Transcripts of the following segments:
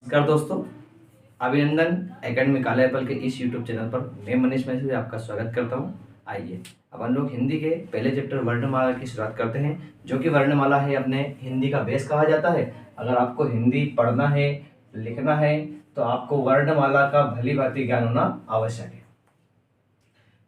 नमस्कार दोस्तों, अभिनंदन एकेडमी कालेपल के इस यूट्यूब चैनल पर मैं मनीष मैसूरी आपका स्वागत करता हूं। आइए अब हम लोग हिंदी के पहले चैप्टर वर्णमाला की शुरुआत करते हैं, जो कि वर्णमाला है अपने हिंदी का बेस कहा जाता है। अगर आपको हिंदी पढ़ना है, लिखना है, तो आपको वर्णमाला का भली भांति ज्ञान होना आवश्यक है।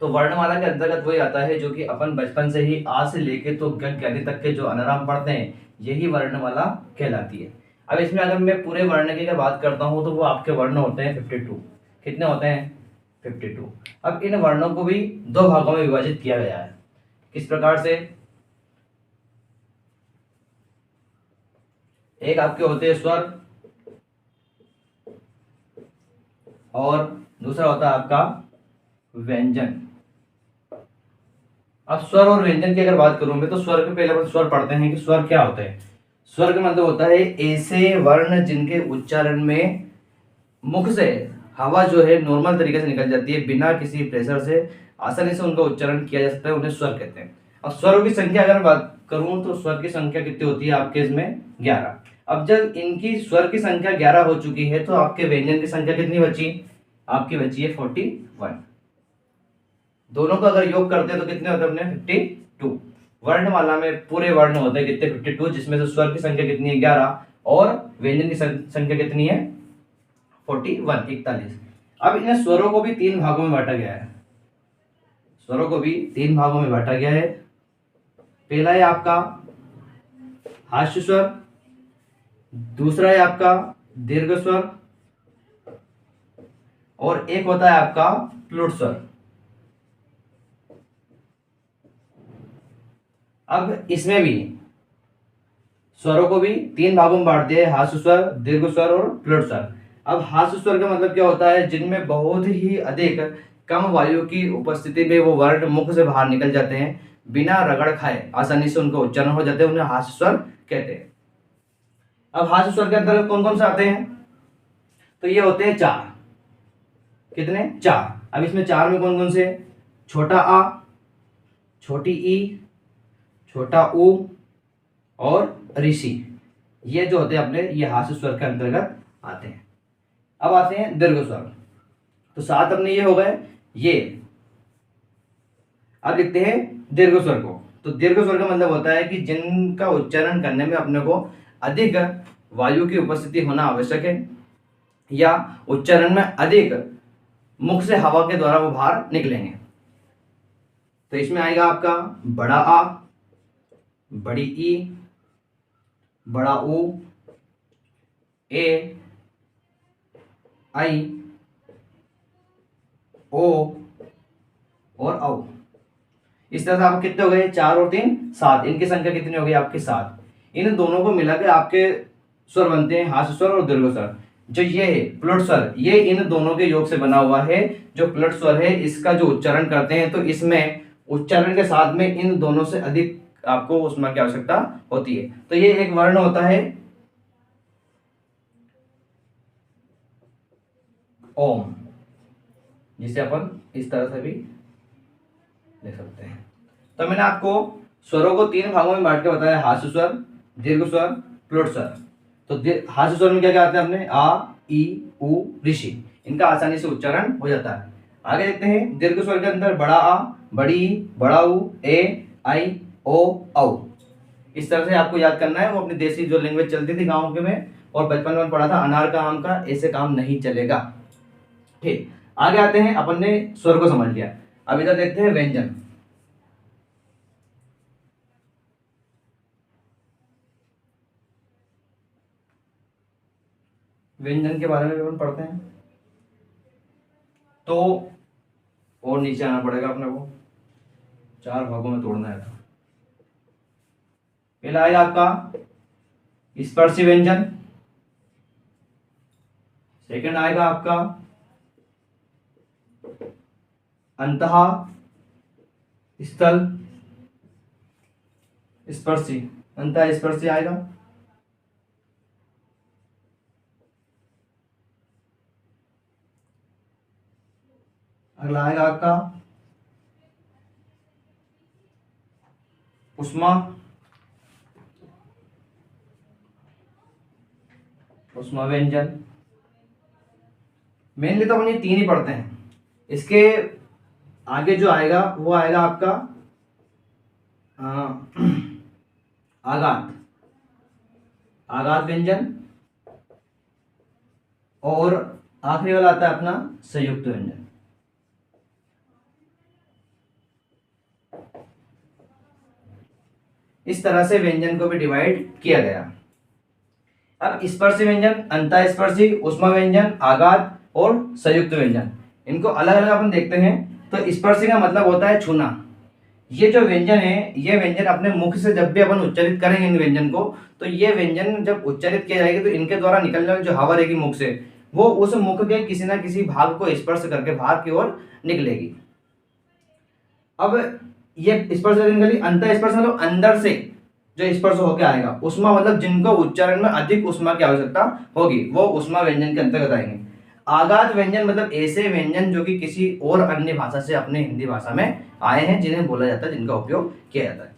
तो वर्णमाला के अंतर्गत वही आता है जो कि अपन बचपन से ही आ से लेके तो ज्ञानी तक के जो अनाराम पढ़ते हैं, यही वर्णमाला कहलाती है। अब इसमें अगर मैं पूरे वर्ण की बात करता हूं तो वो आपके वर्ण होते हैं 52। कितने होते हैं? 52। अब इन वर्णों को भी दो भागों में विभाजित किया गया है। किस प्रकार से? एक आपके होते हैं स्वर और दूसरा होता है आपका व्यंजन। अब स्वर और व्यंजन की अगर बात करूं मैं, तो स्वर के पहले अपन स्वर पढ़ते हैं कि स्वर क्या होते हैं। स्वर का मतलब होता है ऐसे वर्ण जिनके उच्चारण में मुख से हवा जो है नॉर्मल तरीके से निकल जाती है, बिना किसी प्रेशर से आसानी से उनका उच्चारण किया जा सकता है, उन्हें स्वर कहते हैं। अब स्वरों की संख्या अगर बात करूं तो स्वर की संख्या कितनी होती है आपके इसमें? 11। अब जब इनकी स्वर की संख्या 11 हो चुकी है तो आपके व्यंजन की संख्या कितनी बची? आपकी बची है 41। दोनों का अगर योग करते हैं तो कितने होते हैं अपने? 52। वर्णमाला में पूरे वर्ण होते हैं कितने? 52, जिसमें से स्वर की संख्या कितनी है? 11 और व्यंजन की संख्या कितनी है? 41। अब इन स्वरों को भी तीन भागों में बांटा गया है। स्वरों को भी तीन भागों में बांटा गया है। पहला है आपका हास्य स्वर, दूसरा है आपका दीर्घ स्वर और एक होता है आपका प्लुट स्वर। अब इसमें भी स्वरों को भी तीन भागों में बांट दिया है, हास्य स्वर, दीर्घ स्वर और प्लुट स्वर। अब हास्य स्वर का मतलब क्या होता है? जिनमें बहुत ही अधिक कम वायु की उपस्थिति में वो वर्ण मुख से बाहर निकल जाते हैं, बिना रगड़ खाए आसानी से उनका उच्चारण हो जाते हैं, उन्हें हास्य स्वर कहते हैं। अब हास्य स्वर के अंतर्गत कौन कौन से आते हैं? तो ये होते हैं 4। कितने? 4। अब इसमें 4 में कौन कौन से? छोटा आ, छोटी ई, छोटा ऊ और ऋषि। ये जो होते हैं अपने, ये हास्य स्वर के अंतर्गत आते हैं। अब आते हैं दीर्घ स्वर। तो 7 अपने ये हो गए ये। अब लिखते हैं दीर्घ स्वर को। तो दीर्घ स्वर का मतलब होता है कि जिनका उच्चारण करने में अपने को अधिक वायु की उपस्थिति होना आवश्यक है, या उच्चारण में अधिक मुख से हवा के द्वारा वो बाहर निकलेंगे। तो इसमें आएगा आपका बड़ा आ, बड़ी ई, बड़ा ऊ, ए, आई, ओ और औ। इस तरह से आप कितने हो गए? 4 और 3 7। इनकी संख्या कितनी हो गई आपकी? 7। इन दोनों को मिलाकर आपके स्वर बनते हैं हास्य स्वर और दीर्घ स्वर। जो ये है प्लुट स्वर, ये इन दोनों के योग से बना हुआ है। जो प्लुट स्वर है, इसका जो उच्चारण करते हैं तो इसमें उच्चारण के साथ में इन दोनों से अधिक आपको उसमें की आवश्यकता होती है। तो ये एक वर्ण होता है ओम, जिसे अपन इस तरह से भी लिख सकते हैं। तो मैंने आपको स्वरों को तीन भागों में बांट के बताया, हास्य स्वर, दीर्घ स्वर, प्लुट स्वर। तो हास्य स्वर में क्या क्या आता है अपने? आ, ई, उ, ऋषि। इनका आसानी से उच्चारण हो जाता है। आगे देखते हैं दीर्घ स्वर के अंदर बड़ा आ, बड़ी ई, बड़ा उ, ए, आई, ओ, औ। इस तरह से आपको याद करना है। वो अपनी देसी जो लैंग्वेज चलती थी गाँव के में, और बचपन में पढ़ा था अनार का आम का, ऐसे काम नहीं चलेगा। ठीक, आगे आते हैं। अपन ने स्वर को समझ लिया, अब इधर देखते हैं व्यंजन। व्यंजन के बारे में अपन पढ़ते हैं तो और नीचे आना पड़ेगा अपने को, 4 भागों में तोड़ना है। तो पहला आएगा आपका स्पर्शी व्यंजन, सेकंड आएगा आपका अंतः स्थल स्पर्शी, अंतः स्पर्शी आएगा। अगला आएगा आपका उष्मा, उष्मा व्यंजन। मेनली तो अपन ये तीन ही पढ़ते हैं। इसके आगे जो आएगा वो आएगा आपका आघात, आघात व्यंजन, और आखिरी वाला आता है अपना संयुक्त व्यंजन। इस तरह से व्यंजन को भी डिवाइड किया गया। अब स्पर्शी व्यंजन, अंतःस्पर्शी, ऊष्मा व्यंजन, आघात और संयुक्त व्यंजन, इनको अलग अलग अपन देखते हैं। तो स्पर्शी का मतलब होता है छूना। ये जो व्यंजन है, ये व्यंजन अपने मुख से जब भी अपन उच्चारित करेंगे इन व्यंजन को, तो ये व्यंजन जब उच्चारित किया जाएगा तो इनके द्वारा निकलने वाली जो हवा रहेगी मुख से, वो उस मुख के किसी ना किसी भाग को स्पर्श करके बाहर की ओर निकलेगी। अब ये स्पर्श निकली। अंतःस्पर्श मतलब अंदर से जो स्पर्श होकर आएगा। ऊष्मा मतलब जिनको उच्चारण में अधिक ऊष्मा की आवश्यकता होगी, वो ऊष्मा व्यंजन के अंतर्गत आएंगे। आघात व्यंजन मतलब ऐसे व्यंजन जो कि किसी और अन्य भाषा से अपने हिंदी भाषा में आए हैं, जिन्हें बोला जाता है, जिनका उपयोग किया जाता है।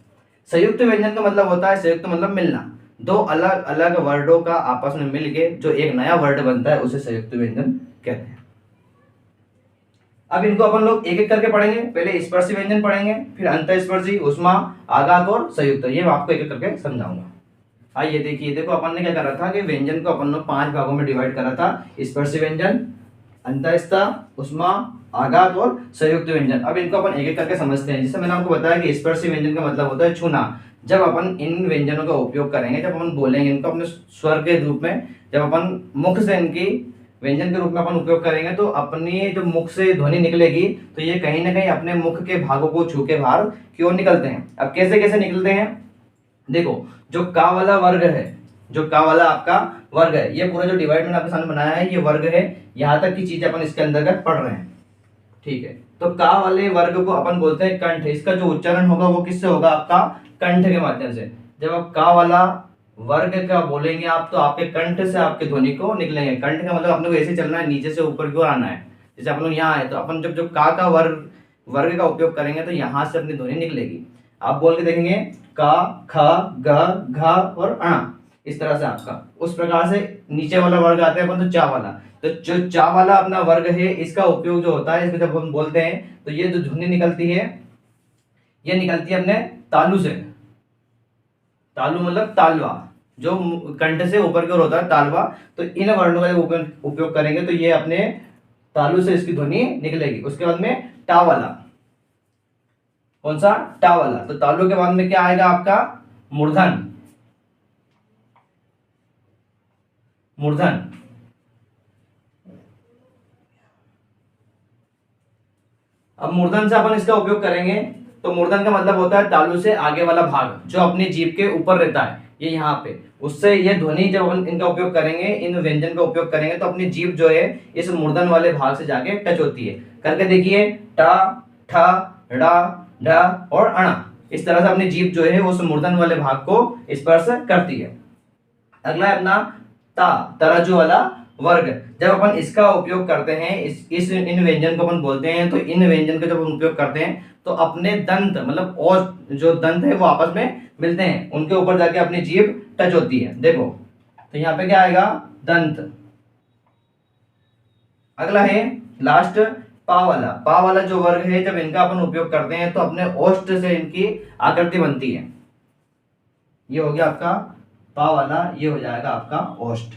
संयुक्त व्यंजन का मतलब होता है, संयुक्त मतलब मिलना, दो अलग अलग वर्डों का आपस में मिलके जो एक नया वर्ड बनता है, उसे संयुक्त व्यंजन कहते हैं। अब इनको अपन लोग एक एक करके पढ़ेंगे। पहले स्पर्शी व्यंजन पढ़ेंगे, फिर अंतःस्पर्शी, ऊष्मा, आघात और संयुक्त। ये मैं आपको एक एक करके समझाऊंगा। आइए देखिए, देखो अपन ने क्या करा था कि व्यंजन को अपन लोग 5 भागों में डिवाइड करा था। स्पर्शी व्यंजन, अंतःस्थ, ऊष्मा, आघात और संयुक्त व्यंजन। अब इनको अपन एक एक करके समझते हैं। जैसे मैंने आपको बताया कि स्पर्शी व्यंजन का मतलब होता है छूना। जब अपन इन व्यंजनों का उपयोग करेंगे, जब अपन बोलेंगे इनको अपने स्वर के रूप में, जब अपन मुख से इनकी व्यंजन के रूप में अपन उपयोग करेंगे, तो अपनी जो मुख से ध्वनि निकलेगी, तो ये कहीं ना कहीं अपने मुख के भागों को छू के बाहर की ओर निकलते हैं। अब कैसे कैसे निकलते हैं, देखो, जो का वाला वर्ग है, जो का वाला आपका वर्ग है, ये पूरा जो डिवाइड मैंने आपके सामने बनाया है, ये वर्ग है। यहां तक की चीज अपन इसके अंतर्गत पढ़ रहे हैं, ठीक है। तो का वाले वर्ग को अपन बोलते हैं कंठ। इसका जो उच्चारण होगा वो किससे होगा, आपका कंठ के माध्यम से। जब आप का वाला वर्ग का बोलेंगे आप, तो आपके कंठ से आपके ध्वनि को निकलेंगे। कंठ का मतलब अपने को ऐसे चलना है, नीचे से ऊपर की ओर आना है। जैसे अपन लोग यहाँ आए, तो अपन जब का वर्ग का उपयोग करेंगे, तो यहाँ से अपनी ध्वनि निकलेगी। आप बोल के देखेंगे का, ख, ग, घ और अणा, इस तरह से आपका। उस प्रकार से नीचे वाला वर्ग आता है अपन तो चा वाला। तो जो चा वाला अपना वर्ग है, इसका उपयोग जो होता है, इसको जब हम बोलते हैं, तो ये जो ध्वनि निकलती है, ये निकलती है अपने तालु से। तालु मतलब तालवा, जो कंठ से ऊपर की ओर होता है, तालवा। तो इन वर्णों का उपयोग करेंगे, तो ये अपने तालु से इसकी ध्वनि निकलेगी। उसके बाद में टा वाला, कौन सा, टा वाला। तो तालु के बाद में क्या आएगा आपका, मूर्धन, मूर्धन। अब मूर्धन से अपन इसका उपयोग करेंगे, तो मूर्धन का मतलब होता है तालु से आगे वाला भाग, जो अपनी जीभ के ऊपर रहता है, ये यहाँ पे। उससे ये ध्वनि जब अपन इनका उपयोग करेंगे, इन व्यंजन का उपयोग करेंगे, तो अपनी जीभ जो है इस मूर्धन वाले भाग से जाके टच होती है। करके देखिए, टा, ठा, डा, ढा और अणा। इस तरह से अपनी जीभ जो है उस मूर्धन वाले भाग को स्पर्श करती है। अगला है अपना ता, तराजू वाला वर्ग। जब अपन इसका उपयोग करते हैं, इन व्यंजन को अपन बोलते हैं, तो इन व्यंजन का जब हम उपयोग करते हैं, तो अपने दंत मतलब और जो दंत है वो आपस में मिलते हैं, उनके ऊपर जाके अपनी जीभ टच होती है। देखो, तो यहाँ पे क्या आएगा, दंत। अगला है लास्ट पा वाला जो वर्ग है, जब इनका अपन उपयोग करते हैं, तो अपने ओष्ठ से इनकी आकृति बनती है। ये हो गया आपका पा वाला, ये हो जाएगा आपका ओष्ठ।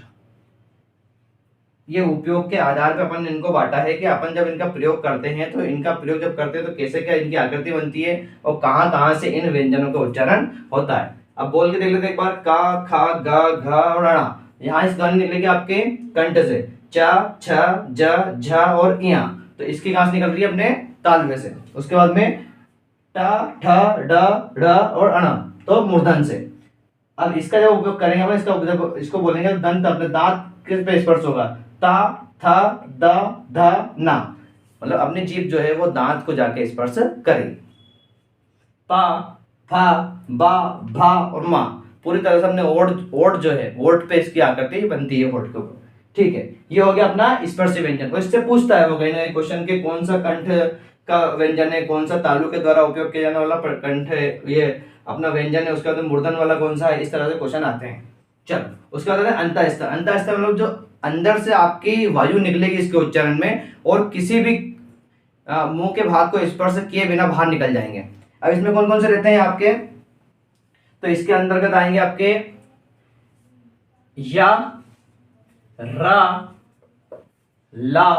ये उपयोग के आधार पर अपन इनको बांटा है कि अपन जब इनका प्रयोग करते हैं, तो इनका प्रयोग जब करते हैं, तो कैसे क्या इनकी आकृति बनती है और कहां कहां से इन व्यंजनों का उच्चारण होता है। अब बोल के देख लेते एक बार, का, खा, ग, घ और अणा। यहाँ इस ध्वनि निकलेगी आपके कंठ से, च, छ, ज, झ और इया। तो इसकी कहां से निकल रही है, अपने तालवे से। उसके बाद में ट, ठ, ड, ढ और अणा, तो मूर्धन से। अब इसका जब उपयोग करेंगे अपन, इसको बोलेंगे दंत, अपने दांत किस पे स्पर्श होगा, ता, था, द, ध, ना। मतलब अपनी जीभ जो है वो दांत को जाके स्पर्श करेगी। पा, फा, बा, भा और मा, पूरी तरह से अपने ओठ जो है, ओठ पे इसकी आकृति बनती है, ओठ के ऊपर। ठीक है, ये हो गया अपना स्पर्शी व्यंजन। तो इससे पूछता है वो कहीं ना क्वेश्चन के, कौन सा कंठ का व्यंजन है, कौन सा तालु के द्वारा उपयोग किया जाने वाला कंठ है, ये अपना व्यंजन है। उसके बाद मूर्धन वाला कौन सा है, इस तरह से क्वेश्चन आते हैं। चलो उसके बाद अंतःस्तर। अंतःस्तर मतलब जो अंदर से आपकी वायु निकलेगी इसके उच्चारण में, और किसी भी मुंह के भाग को स्पर्श किए बिना बाहर निकल जाएंगे। अब इसमें कौन कौन से रहते हैं आपके, तो इसके अंतर्गत आएंगे आपके या, रा, ला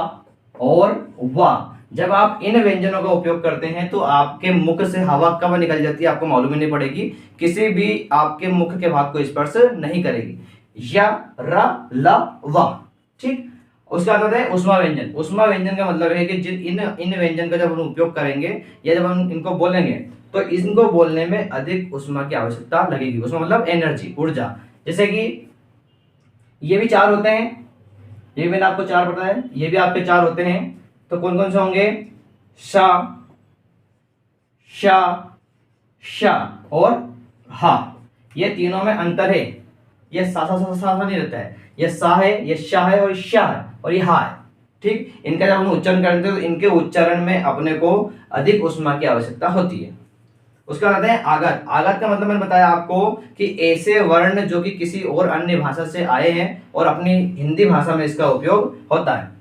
और वा। जब आप इन व्यंजनों का उपयोग करते हैं तो आपके मुख से हवा कब निकल जाती है आपको मालूम ही नहीं पड़ेगी, किसी भी आपके मुख के भाग को स्पर्श नहीं करेगी। या, रा, ला, वा, ठीक। उसके बाद आता है ऊष्मा व्यंजन। ऊष्मा व्यंजन का मतलब है कि जिन इन व्यंजन का जब हम उपयोग करेंगे या जब हम इनको बोलेंगे तो इनको बोलने में अधिक ऊष्मा की आवश्यकता लगेगी। ऊष्मा मतलब एनर्जी, ऊर्जा। जैसे कि ये भी 4 होते हैं, ये मैंने आपको 4 बताया, ये भी आपके 4 होते हैं। तो कौन कौन से होंगे, सा, शा, शा और हा। ये तीनों में अंतर है, ये सा सा सा सा सा नहीं रहता है, ये सा है, ये शा है और शा है और ये हा है, ठीक। इनका जब हम उच्चारण करते हैं तो इनके उच्चारण में अपने को अधिक ऊष्मा की आवश्यकता होती है। उसके बाद आते हैं आगत। आगत का मतलब मैंने बताया आपको कि ऐसे वर्ण जो कि किसी और अन्य भाषा से आए हैं और अपनी हिंदी भाषा में इसका उपयोग होता है।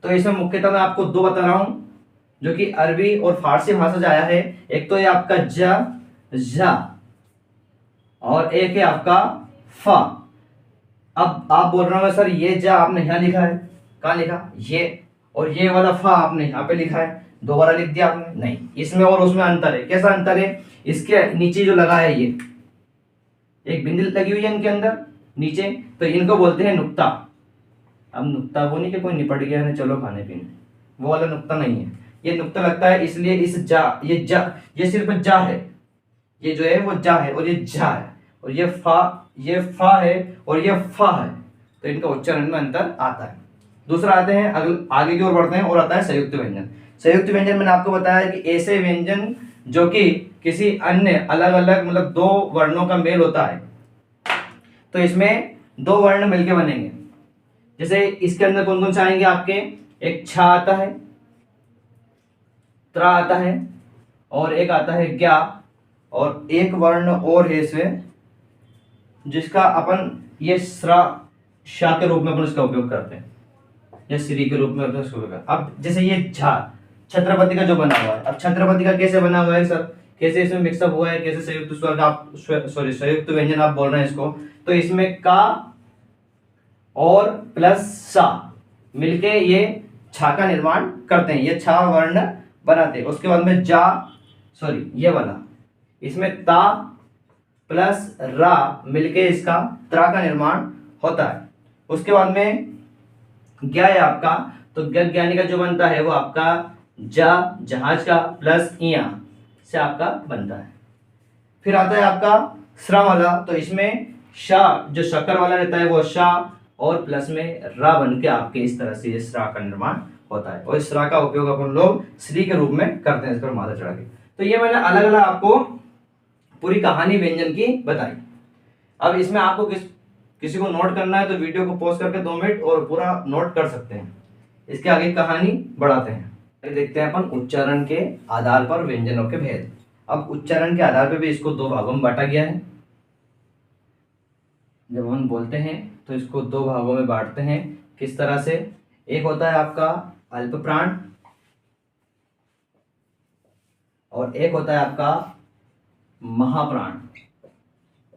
तो इसमें मुख्यतः मैं आपको 2 बता रहा हूं जो कि अरबी और फारसी भाषा से आया है। एक तो ये आपका जा, जा, और एक है आपका फा। अब आप बोल रहे हो सर ये जा आपने यहाँ लिखा है, कहाँ लिखा, ये, और ये वाला फा आपने यहाँ पे लिखा है, दोबारा लिख दिया आपने, नहीं। इसमें और उसमें अंतर है। कैसा अंतर है, इसके नीचे जो लगा है ये एक बिंदी लगी हुई है इनके अंदर नीचे, तो इनको बोलते हैं नुक्ता। अब नुक्ता वो नहीं कि कोई निपट गया है चलो खाने पीने, वो वाला नुक्ता नहीं है, ये नुक्ता लगता है इसलिए इस जा, ये सिर्फ जा है, ये जो है वो जा है और ये जा है, और ये फा है और ये फा है, तो इनका उच्चारण में अंतर आता है। दूसरा आते हैं आगे की ओर बढ़ते हैं और आता है संयुक्त व्यंजन। संयुक्त व्यंजन मैंने आपको बताया कि ऐसे व्यंजन जो कि किसी अन्य अलग अलग मतलब 2 वर्णों का मेल होता है, तो इसमें 2 वर्ण मिलके बनेंगे। जैसे इसके अंदर कौन कौन से आएंगे आपके, एक छा आता है, त्रा आता है, और एक आता है ज्ञा, और एक वर्ण और है इसमें जिसका अपन ये श्रा, शा के रूप में अपन इसका उपयोग करते हैं, या श्री के रूप में अपन इसका उपयोग करते हैं। अब जैसे ये झा छत्रपति का जो बना हुआ है, अब छत्रपति का कैसे बना हुआ है सर, कैसे इसमें मिक्सअप हुआ है, कैसे संयुक्त स्वर आप संयुक्त व्यंजन आप बोल रहे हैं इसको, तो इसमें का और प्लस सा मिलके ये छा का निर्माण करते हैं, ये छा वर्ण बनाते हैं। उसके बाद में ये वाला इसमें ता प्लस रा मिलके इसका त्रा का निर्माण होता है। उसके बाद में ज्ञा है आपका, तो ज्ञानी का जो बनता है वो आपका जहाज का प्लस इया से आपका बनता है। फिर आता है आपका श्रा वाला, तो इसमें शा जो शक्कर वाला रहता है वो शा और प्लस में रा बन के आपके इस तरह से श्रा का निर्माण होता है, और इस श्रा का उपयोग अपन लोग श्री के रूप में करते हैं इस पर मात्रा चढ़ा के। तो ये मैंने अलग अलग आपको पूरी कहानी व्यंजन की बताई। अब इसमें आपको किसी को नोट करना है तो वीडियो को पॉज करके 2 मिनट और पूरा नोट कर सकते हैं। इसके आगे कहानी बढ़ाते हैं, देखते हैं अपन उच्चारण के आधार पर व्यंजनों के भेद। अब उच्चारण के आधार पर भी इसको 2 भागों में बांटा गया है। जब हम बोलते हैं तो इसको 2 भागों में बांटते हैं। किस तरह से, एक होता है आपका अल्प प्राण और एक होता है आपका महाप्राण।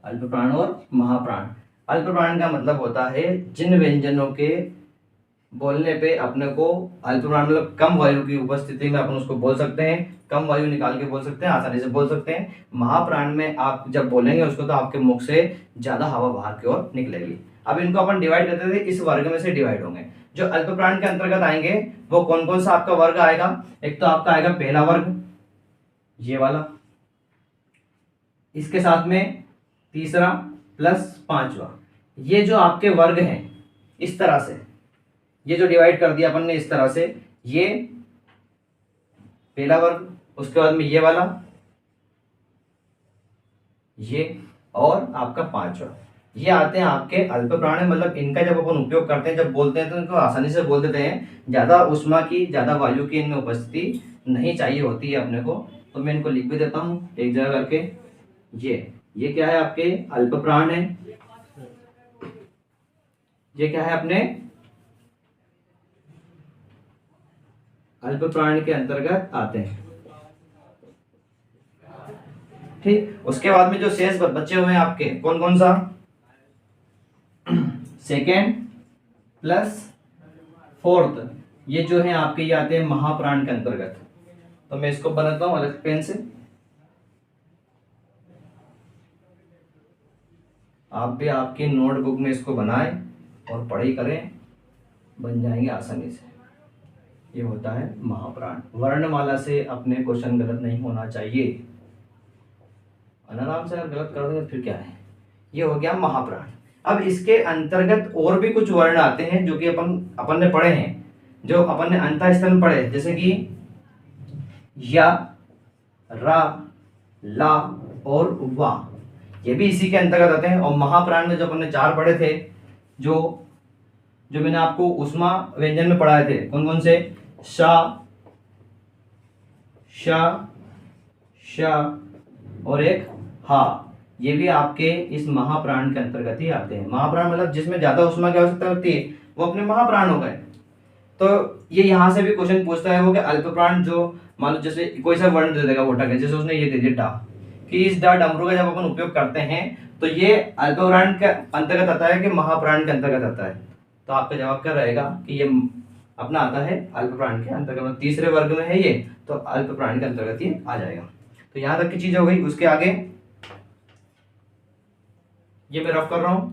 अल्प प्राण और महाप्राण। अल्प प्राण का मतलब होता है जिन व्यंजनों के बोलने पे अपने को अल्प प्राण मतलब कम वायु की उपस्थिति में अपन उसको बोल सकते हैं, कम वायु निकाल के बोल सकते हैं, आसानी से बोल सकते हैं। महाप्राण में आप जब बोलेंगे उसको तो आपके मुख से ज्यादा हवा बाहर की ओर निकलेगी। अब इनको अपन डिवाइड करते थे, इस वर्ग में से डिवाइड होंगे। जो अल्प प्राण के अंतर्गत आएंगे वो कौन कौन सा आपका वर्ग आएगा, एक तो आपका आएगा पहला वर्ग ये वाला, इसके साथ में तीसरा प्लस 5वां। ये जो आपके वर्ग हैं इस तरह से, ये जो डिवाइड कर दिया अपन ने इस तरह से, ये पहला वर्ग, उसके बाद में ये वाला, ये और आपका 5वां, ये आते हैं आपके अल्प प्राण। मतलब इनका जब अपन उपयोग करते हैं, जब बोलते हैं तो इनको आसानी से बोल देते हैं, ज्यादा उष्मा की ज्यादा वायु की इनमें उपस्थिति नहीं चाहिए होती है अपने को। तो मैं इनको लिख भी देता हूँ एक जगह करके। ये क्या है आपके अल्प प्राण है, ये क्या है, अपने अल्प प्राण के अंतर्गत आते हैं। ठीक, उसके बाद में जो शेष बचे हुए हैं आपके, कौन कौन सा, सेकेंड प्लस फोर्थ, ये जो है आपके ये आते हैं महाप्राण के अंतर्गत। तो मैं इसको बनाता हूं अलग पेन से, आप भी आपकी नोटबुक में इसको बनाएं और पढ़ाई करें, बन जाएंगे आसानी से। ये होता है महाप्राण। वर्णमाला से अपने क्वेश्चन गलत नहीं होना चाहिए, आराम से अगर गलत कर देंगे फिर क्या है। ये हो गया महाप्राण। अब इसके अंतर्गत और भी कुछ वर्ण आते हैं जो कि अपन ने पढ़े हैं, जो अपन ने अंतःस्थल में पढ़े, जैसे कि या, रा, ला और वा, ये भी इसी के अंतर्गत आते हैं। और महाप्राण में जो अपन ने 4 पढ़े थे, जो मैंने आपको उष्मा व्यंजन में पढ़ाए थे, कौन कौन से, शा, शा, शा और एक हा, ये भी आपके इस महाप्राण के अंतर्गत ही आते हैं। महाप्राण मतलब जिसमें ज्यादा उष्मा की आवश्यकता होती है वो अपने महाप्राण हो गए। तो ये यहाँ से भी क्वेश्चन पूछता है वो कि अल्प प्राण, जो मान लो जैसे कोई सा वर्ण दे देगा वोटा के, जैसे उसने ये दे दिया डा, कि इस डा डमरू का जब अपन उपयोग करते हैं तो ये अल्प प्राण के अंतर्गत आता है कि महाप्राण के अंतर्गत आता है। तो आपका जवाब क्या रहेगा कि ये अपना आता है अल्प प्राण के अंतर्गत, तीसरे वर्ग में है ये, तो अल्प प्राण के अंतर्गत ये आ जाएगा। तो यहाँ तक की चीज हो गई। उसके आगे ये मैं रफ कर रहा हूं,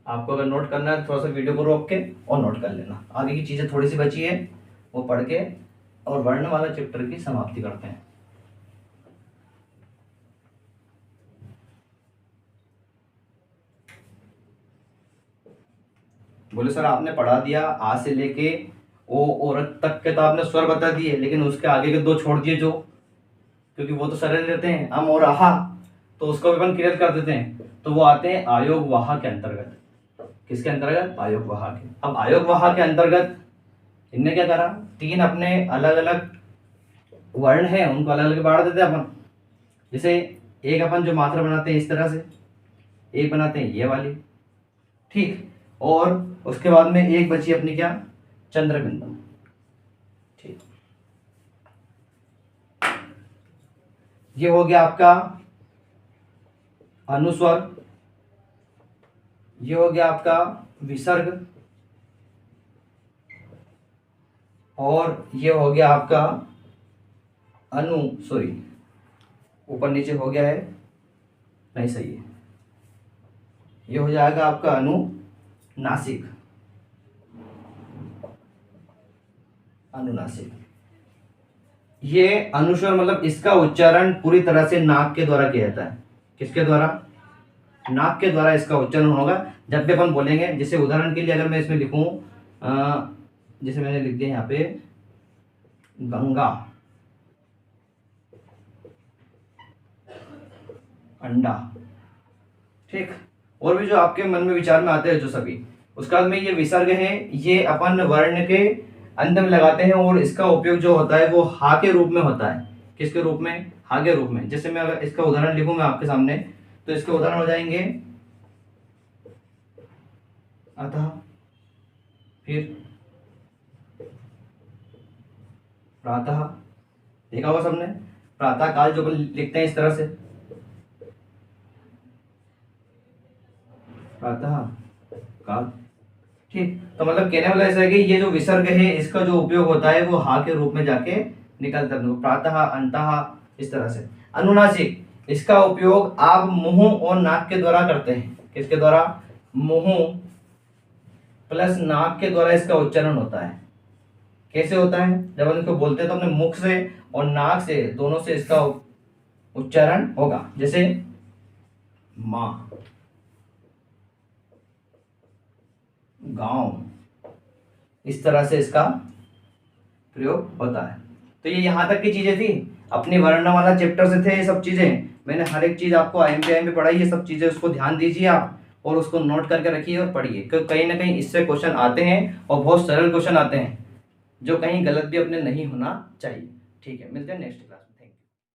आपको अगर नोट करना है थोड़ा सा वीडियो को रोक के और नोट कर लेना। आगे की चीजें थोड़ी सी बची है वो पढ़ के और वर्णमाला चैप्टर की समाप्ति करते हैं। बोले सर आपने पढ़ा दिया आ से लेके ओ औरत तक के, तो आपने स्वर बता दिए, लेकिन उसके आगे के 2 छोड़ दिए, जो क्योंकि वो तो सरल रहते हैं, अम और आहा, तो उसको भी अपन क्लियर कर देते हैं। तो वो आते हैं आयोग वाहा के अंतर्गत। किसके अंतर्गत, आयोग वाहा के। अब आयोग वाहा के अंतर्गत इनने क्या करा, 3 अपने अलग अलग वर्ण है उनको अलग अलग बांट देते हैं अपन। जैसे एक अपन जो मात्रा बनाते हैं इस तरह से, एक बनाते हैं ये वाली, ठीक, और उसके बाद में एक बची अपनी क्या, चंद्र बिंदु, ठीक। ये हो गया आपका अनुस्वर, ये हो गया आपका विसर्ग, और ये हो गया आपका ऊपर नीचे हो गया है, नहीं सही है, ये हो जाएगा आपका अनुनासिक, अनुनासिक। ये अनुस्वर मतलब इसका उच्चारण पूरी तरह से नाक के द्वारा किया जाता है। किसके द्वारा, नाक के द्वारा इसका उच्चारण होगा जब भी अपन बोलेंगे। जैसे उदाहरण के लिए अगर मैं इसमें लिखूं, जैसे मैंने लिख दिया यहाँ पे गंगा, अंडा, ठीक, और भी जो आपके मन में विचार में आते हैं जो सभी। उसके बाद में ये विसर्ग है, ये अपन वर्ण के अंत में लगाते हैं और इसका उपयोग जो होता है वो हा के रूप में होता है। किसके रूप में, हा के रूप में। जैसे मैं अगर इसका उदाहरण लिखूंगा आपके सामने, तो इसके उदाहरण हो जाएंगे अतः, फिर प्रातः, देखा होगा सबने, प्रातः काल जो लिखते हैं इस तरह से, प्रातः काल, ठीक। तो मतलब कहने वाला ऐसा है कि ये जो विसर्ग है इसका जो उपयोग होता है वो हा के रूप में जाके निकलता है, प्रातः, अंतः, इस तरह से। अनुनासिक, इसका उपयोग आप मुंह और नाक के द्वारा करते हैं। किसके द्वारा, मुंह प्लस नाक के द्वारा इसका उच्चारण होता है। कैसे होता है, जब हम इसको बोलते हैं तो अपने मुख से और नाक से दोनों से इसका उच्चारण होगा। जैसे माँ, गांव, इस तरह से इसका प्रयोग होता है। तो ये यहाँ तक की चीजें थी, अपनी वर्णमाला चैप्टर से थे ये सब चीजें। मैंने हर एक चीज आपको IMPI में पढ़ाई, ये सब चीजें उसको ध्यान दीजिए आप और उसको नोट करके रखिए और पढ़िए, क्योंकि कहीं ना कहीं इससे क्वेश्चन आते हैं और बहुत सरल क्वेश्चन आते हैं जो कहीं गलत भी अपने नहीं होना चाहिए। ठीक है, मिलते हैं नेक्स्ट।